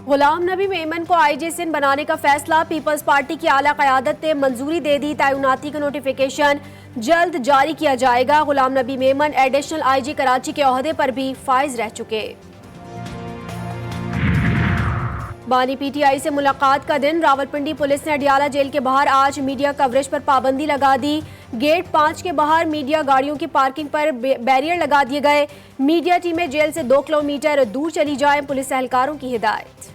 गुलाम नबी मेमन को आईजी सिंध बनाने का फैसला। पीपल्स पार्टी की आला क़यादत ने मंजूरी दे दी। तैनाती का नोटिफिकेशन जल्द जारी किया जाएगा। गुलाम नबी मेमन एडिशनल आईजी कराची के ओहदे पर भी फाइज रह चुके। बानी पीटीआई से मुलाकात का दिन। रावलपिंडी पुलिस ने अडियाला जेल के बाहर आज मीडिया कवरेज पर पाबंदी लगा दी। गेट 5 के बाहर मीडिया गाड़ियों की पार्किंग पर बैरियर लगा दिए गए। मीडिया टीमें जेल से 2 किलोमीटर दूर चली जाएं, पुलिस एहलकारों की हिदायत।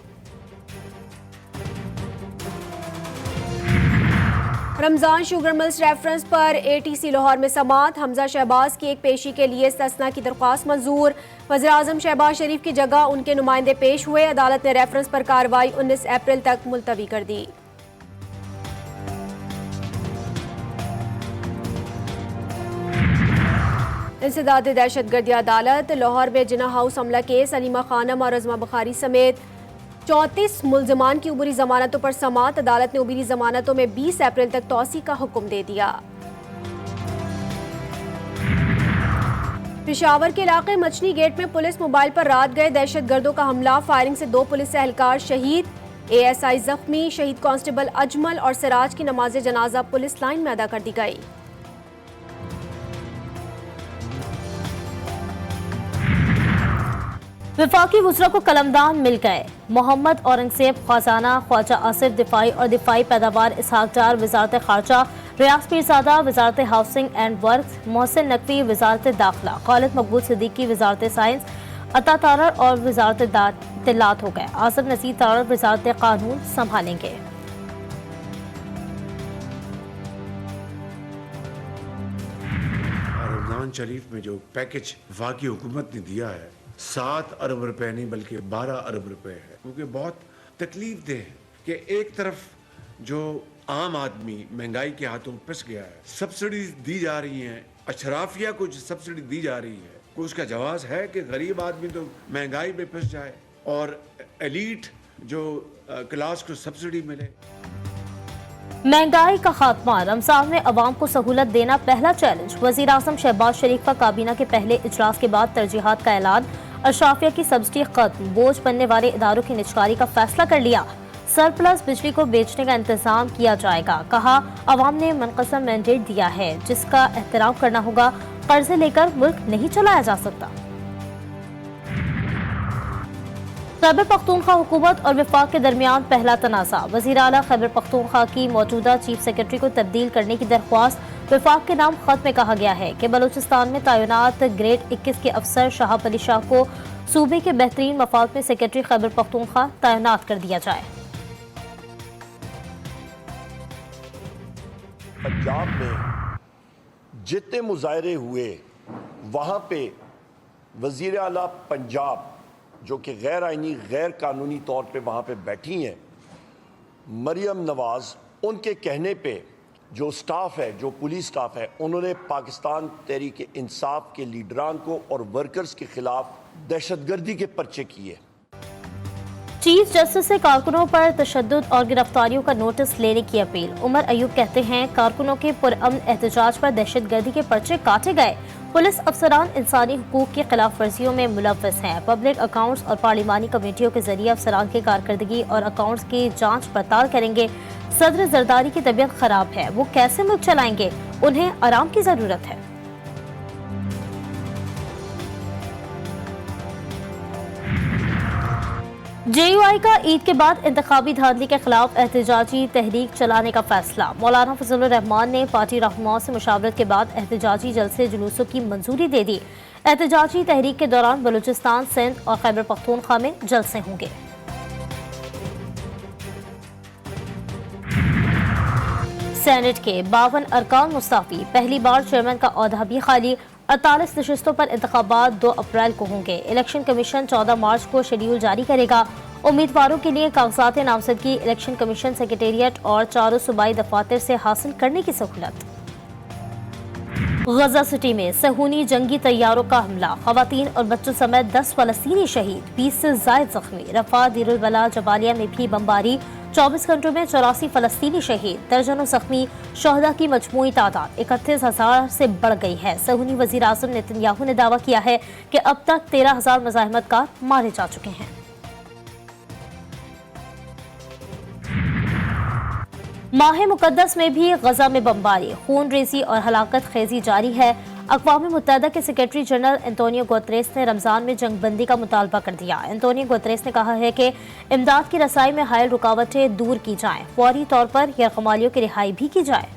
रमजान शुगर मिल्स रेफरेंस पर एटीसी लाहौर में समाअत। हमजा शहबाज की एक पेशी के लिए इस्तिस्ना की दरख्वास्त मंजूर। वज़ीर-ए-आज़म शहबाज शरीफ की जगह उनके नुमाइंदे पेश हुए। अदालत ने रेफरेंस पर कार्रवाई 19 अप्रैल तक मुलतवी कर दी। इंसदाद दहशतगर्दी अदालत। लाहौर में जिना हाउस हमला केस अलीमा खानम और अज़मा बुखारी समेत 34 मुल्ज़मान की उबरी जमानतों पर समाअत। अदालत ने उबरी जमानतों में 20 अप्रैल तक तौसी का हुक्म दे दिया। पेशावर के इलाके मछली गेट में पुलिस मोबाइल पर रात गए दहशतगर्दों का हमला। फायरिंग से 2 पुलिस एहलकार शहीद। एएसआई जख्मी। शहीद कांस्टेबल अजमल और सिराज की नमाज जनाजा पुलिस लाइन में अदा कर दी गई। वफाकी वुज़रा को कलमदान मिल गए। मोहम्मद औरंगजेब खजाना, ख्वाजा आसिफ दिफाई और दिफाई पैदावार इसहाक डार वजारत खारजा, रियाज पीरजादा वजारत housing and works, Mohsin Naqvi वजारत दाखिला, खालिद मकबूल सिद्दीकी वजारत साइंस, अता तारर और वजारत इत्तलात हो गए। आसिफ नसीर तारर वजारत कानून संभालेंगे। रमजान शरीफ में जो पैकेज वफाकी हुकूमत ने दिया है 7 अरब रुपए नहीं बल्कि 12 अरब रुपए है, क्योंकि बहुत तकलीफ दे है कि एक तरफ जो आम आदमी महंगाई के हाथों पिस गया है, सब्सिडी दी जा रही हैं, अशराफिया को सब्सिडी दी जा रही है, कोई उसका जवाब है कि गरीब आदमी तो महंगाई में पिस जाए और एलीट जो क्लास को सब्सिडी मिले। महंगाई का खात्मा। रमजान में अवाम को सहूलत देना पहला चैलेंज। वज़ीर-ए-आज़म शहबाज शरीफ का काबीना के पहले इजलास के बाद तरजीहात का ऐलान। अशराफिया की सब्सिडी खत्म। बोझ बनने वाले इदारों की निजकारी का फैसला कर लिया। सरप्लस बिजली को बेचने का इंतजाम किया जाएगा। कहा अवाम ने मनक़सम मैंडेट दिया है जिसका एहतराम करना होगा। कर्जे लेकर मुल्क नहीं चलाया जा सकता। खैबर पख्तूनख्वा हुकूमत और वफाक के दरमियान पहला तनाज़ा। वज़ीर आला खैबर पख्तूनख्वा की मौजूदा चीफ सेक्रेटरी को तब्दील करने की दरख्वास्त। वफाक के नाम खत में कहा गया है कि बलूचिस्तान में तैनात ग्रेड 21 के अफसर शहाब अली शाह को सूबे के बेहतरीन मफाद में सेक्रेटरी खैबर पख्तूनख्वा तैनात कर दिया जाए। पंजाब में जितने मुजाहरे हुए वहाँ पे वज़ीर आला पंजाब जो कि गैर आइनी गैर कानूनी तौर पे वहाँ पे बैठी हैं, मरियम नवाज़, उनके कहने पे जो स्टाफ है, जो पुलिस स्टाफ है, उन्होंने पाकिस्तान तहरीक इंसाफ के लीडरान को और वर्कर्स के खिलाफ दहशतगर्दी के पर्चे किए। चीफ जस्टिस से कारकुनों पर तशद्दुद और गिरफ्तारियों का नोटिस लेने की अपील। उमर अयूब कहते हैं कारकुनों के पुरअमन एहतजाज पर दहशतगर्दी के पर्चे काटे गए। पुलिस अफसरान इंसानी हुकूक की खिलाफ वर्जियों में मुलव्वस हैं। पब्लिक अकाउंट्स और पार्लिमानी कमेटियों के जरिए अफसरान की कारकर्दगी और अकाउंट्स की जांच पड़ताल करेंगे। सदर जरदारी की तबीयत खराब है, वो कैसे मुल्क चलाएंगे? उन्हें आराम की जरूरत है। JUI का ईद के बाद इंतखाबी धांधली के खिलाफ एहतजाजी तहरीक चलाने का फैसला। मौलाना फजलुर रहमान ने पार्टी रहनुमाओं से मुशावरत के बाद एहतजाजी जलसे जुलूसों की मंजूरी दे दी। एहतजाजी तहरीक के दौरान बलूचिस्तान, सिंध और खैबर पख्तूनख्वा में जलसे होंगे। सेनेट के 52 अरकान मुस्ताफी। पहली बार चेयरमैन का ओहदा भी खाली। 48 नशिस्तों पर इंतखाबात 2 अप्रैल को होंगे। इलेक्शन कमीशन 14 मार्च को शेड्यूल जारी करेगा। उम्मीदवारों के लिए कागजात नामजदगी इलेक्शन कमीशन सेक्रेटेरिएट और 4 सूबाई दफातर से हासिल करने की सहूलत। गजा सिटी में सहूनी जंगी तैयारों का हमला। खवातीन और बच्चों समेत 10 फलस्तीनी शहीद, 20 से जायद जख्मी। रफा, दीरुल बला, जबालिया में भी बमबारी। 24 घंटों में 84 फलस्तीनी शहीद, दर्जनों जख्मी। शोहदा की मजमूई तादाद 31,000 से बढ़ गई है। सहूनी वजीर आज़म नेतन्याहू ने दावा किया है कि अब तक 13,000 मुज़ाहिमतकार मारे जा चुके हैं। माह मुकद्दस में भी गजा में बमबारी, खून रेजी और हलाकत खेजी जारी है। अक़वाम मुत्तहिदा के सेक्रेटरी जनरल एंटोनियो गुतरेस ने रमज़ान में जंगबंदी का मुतालबा कर दिया। एंटोनियो गुतरेस ने कहा है कि इमदाद की रसाई में हायल रुकावटें दूर की जाएं, फौरी तौर पर गैरकमालियों की रिहाई भी की जाए।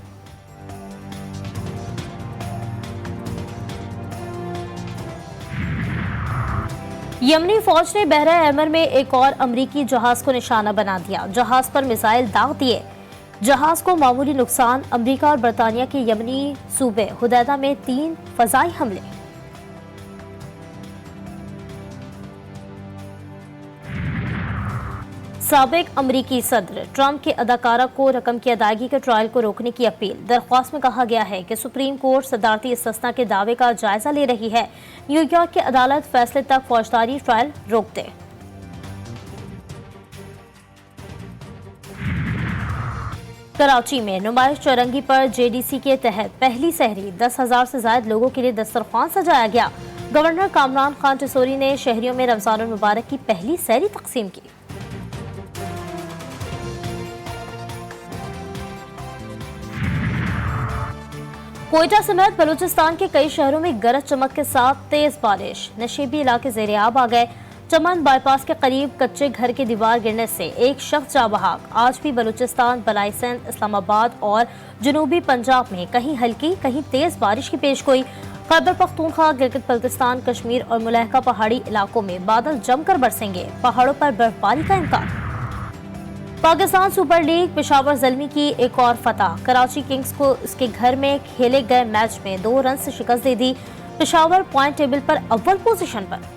यमनी फौज ने बहरा अहमर में एक और अमरीकी जहाज को निशाना बना दिया। जहाज पर मिसाइल दाग दिए। जहाज को मामूली नुकसान। अमेरिका और बरतानिया के यमनी सूबे हुदैदा में 3 फजाई हमले। साबिक अमरीकी सदर ट्रंप के अदाकारा को रकम की अदायगी के ट्रायल को रोकने की अपील। दरख्वास्त में कहा गया है कि सुप्रीम कोर्ट सदारती इस्तिस्ना के दावे का जायजा ले रही है। न्यूयॉर्क की अदालत फैसले तक फौजदारी ट्रायल रोक दे। कराची में नुमाइश चौरंगी पर जेडीसी के तहत पहली सहरी 10,000 से ज्यादा लोगों के लिए दस्तरखान सजाया गया। गवर्नर कामरान खान टिसोरी ने शहरियों में रमजान मुबारक की पहली सहरी तकसीम की। कोयटा समेत बलूचिस्तान के कई शहरों में गरज चमक के साथ तेज बारिश। नशीबी इलाके ज़ेर-ए-आब आ गए। चमन बाईपास के करीब कच्चे घर की दीवार गिरने से एक शख्स जाँ बहक। आज भी बलूचिस्तान, बलाई सिंध, इस्लामाबाद और जनूबी पंजाब में कहीं हल्की कहीं तेज बारिश की पेशगोई। खैबर पख्तूनख्वा, गिलगित बल्तिस्तान, कश्मीर और मुलहका पहाड़ी इलाकों में बादल जमकर बरसेंगे। पहाड़ों पर बर्फबारी का इम्कान। पाकिस्तान सुपर लीग पेशावर ज़ल्मी की एक और फतह। कराची किंग्स को उसके घर में खेले गए मैच में 2 रन से शिकस्त दे दी। पेशावर पॉइंट टेबल पर अव्वल पोजीशन पर।